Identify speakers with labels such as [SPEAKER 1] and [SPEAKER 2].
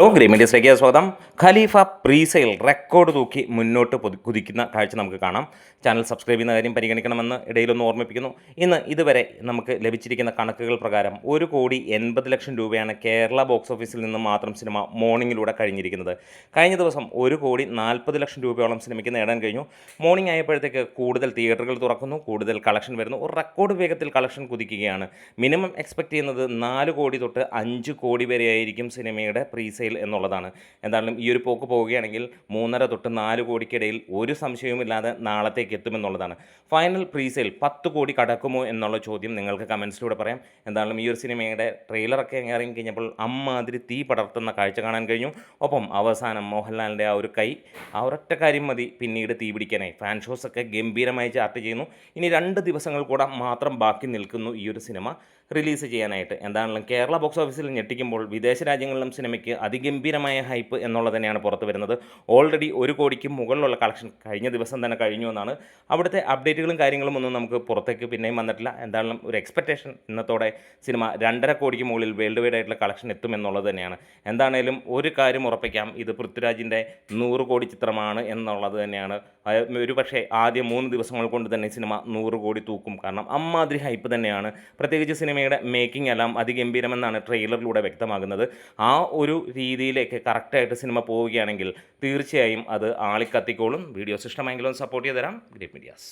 [SPEAKER 1] Green മീഡിയസിലേക്ക് സ്വാഗതം. ഖലീഫ presale record തൂക്കി മുന്നോട്ട് കുതിക്കുന്ന കാഴ്ച നമുക്ക് കാണാം. ചാനൽ സബ്സ്ക്രൈബ് ചെയ്യുന്ന കാര്യം പരിഗണിക്കണമെന്ന് ഇടയിലൊന്ന് ഓർമ്മിപ്പിക്കുന്നു. ഇന്ന് ഇതുവരെ നമുക്ക് ലഭിച്ചിരിക്കുന്ന കണക്കുകൾ പ്രകാരം 1,80,00,000 രൂപയാണ് കേരള ബോക്സ് ഓഫീസിൽ നിന്ന് മാത്രം സിനിമ മോർണിംഗിലൂടെ കഴിഞ്ഞിരിക്കുന്നത്. കഴിഞ്ഞ ദിവസം 1,40,00,000 രൂപയോളം സിനിമയ്ക്ക് നേടാൻ കഴിഞ്ഞു. മോർണിംഗ് ആയപ്പോഴത്തേക്ക് കൂടുതൽ തിയേറ്ററുകൾ തുറക്കുന്നു, കൂടുതൽ കളക്ഷൻ വരുന്നു, ഒരു റെക്കോർഡ് വേഗത്തിൽ കളക്ഷൻ കുതിക്കുകയാണ്. മിനിമം എക്സ്പെക്ട് ചെയ്യുന്നത് 4 കോടി തൊട്ട് 5 കോടി വരെയായിരിക്കും സിനിമയുടെ പ്രീസെയിൽ എന്നുള്ളതാണ്. എന്തായാലും ഈ ഒരു പോക്ക് പോവുകയാണെങ്കിൽ 3.5 തൊട്ട് 4 കോടിക്കിടയിൽ ഒരു സംശയവുമില്ലാതെ നാളത്തേക്ക് എത്തുമെന്നുള്ളതാണ്. ഫൈനൽ പ്രീസെയിൽ 10 കോടി കടക്കുമോ എന്നുള്ള ചോദ്യം നിങ്ങൾക്ക് കമൻസിലൂടെ പറയാം. എന്തായാലും ഈ ഒരു സിനിമയുടെ ട്രെയിലറൊക്കെ ഇറങ്ങി കഴിഞ്ഞപ്പോൾ അമ്മാതിരി തീ പടർത്തുന്ന കാഴ്ച കാണാൻ കഴിഞ്ഞു. ഒപ്പം അവസാനം മോഹൻലാലിൻ്റെ ആ ഒരു കൈ, ആ ഒരൊറ്റ കാര്യം മതി പിന്നീട് തീ പിടിക്കാനായി. ഫാൻ ഷോസൊക്കെ ഗംഭീരമായി ചാർട്ട് ചെയ്യുന്നു. ഇനി 2 ദിവസങ്ങൾ കൂടെ മാത്രം ബാക്കി നിൽക്കുന്നു ഈ ഒരു സിനിമ റിലീസ് ചെയ്യാനായിട്ട്. എന്താണെങ്കിലും കേരള ബോക്സ് ഓഫീസിൽ ഞെട്ടിക്കുമ്പോൾ വിദേശ രാജ്യങ്ങളിലും സിനിമയ്ക്ക് അതിഗംഭീരമായ ഹൈപ്പ് എന്നുള്ളത് തന്നെയാണ് പുറത്ത് വരുന്നത്. ഓൾറെഡി 1 കോടിക്ക് മുകളിലുള്ള കളക്ഷൻ കഴിഞ്ഞ ദിവസം തന്നെ കഴിഞ്ഞു എന്നാണ്. അവിടുത്തെ അപ്ഡേറ്റുകളും കാര്യങ്ങളും ഒന്നും നമുക്ക് പുറത്തേക്ക് പിന്നെയും വന്നിട്ടില്ല. എന്തായാലും ഒരു എക്സ്പെക്റ്റേഷൻ ഇന്നത്തോടെ സിനിമ 2.5 കോടിക്ക് മുകളിൽ വേൾഡ് വൈഡ് ആയിട്ടുള്ള കളക്ഷൻ എത്തുമെന്നുള്ളത് തന്നെയാണ്. എന്താണേലും ഒരു കാര്യം ഉറപ്പിക്കാം, ഇത് പൃഥ്വിരാജിൻ്റെ 100 കോടി ചിത്രമാണ് എന്നുള്ളത് തന്നെയാണ്. ഒരു പക്ഷേ ആദ്യ 3 ദിവസങ്ങൾ കൊണ്ട് തന്നെ സിനിമ 100 കോടി തൂക്കും. കാരണം അമ്മാതിരി ഹൈപ്പ് തന്നെയാണ്. പ്രത്യേകിച്ച് സിനിമയുടെ മേക്കിംഗ് എല്ലാം അതിഗംഭീരമെന്നാണ് ട്രെയിലറിലൂടെ വ്യക്തമാകുന്നത്. ആ ഒരു രീതിയിലേക്ക് കറക്റ്റായിട്ട് സിനിമ പോവുകയാണെങ്കിൽ തീർച്ചയായും അത് ആളിക്കത്തിക്കോളും. വീഡിയോസ് ഇഷ്ടമെങ്കിലും സപ്പോർട്ട് ചെയ്ത് തരാം. Green medias.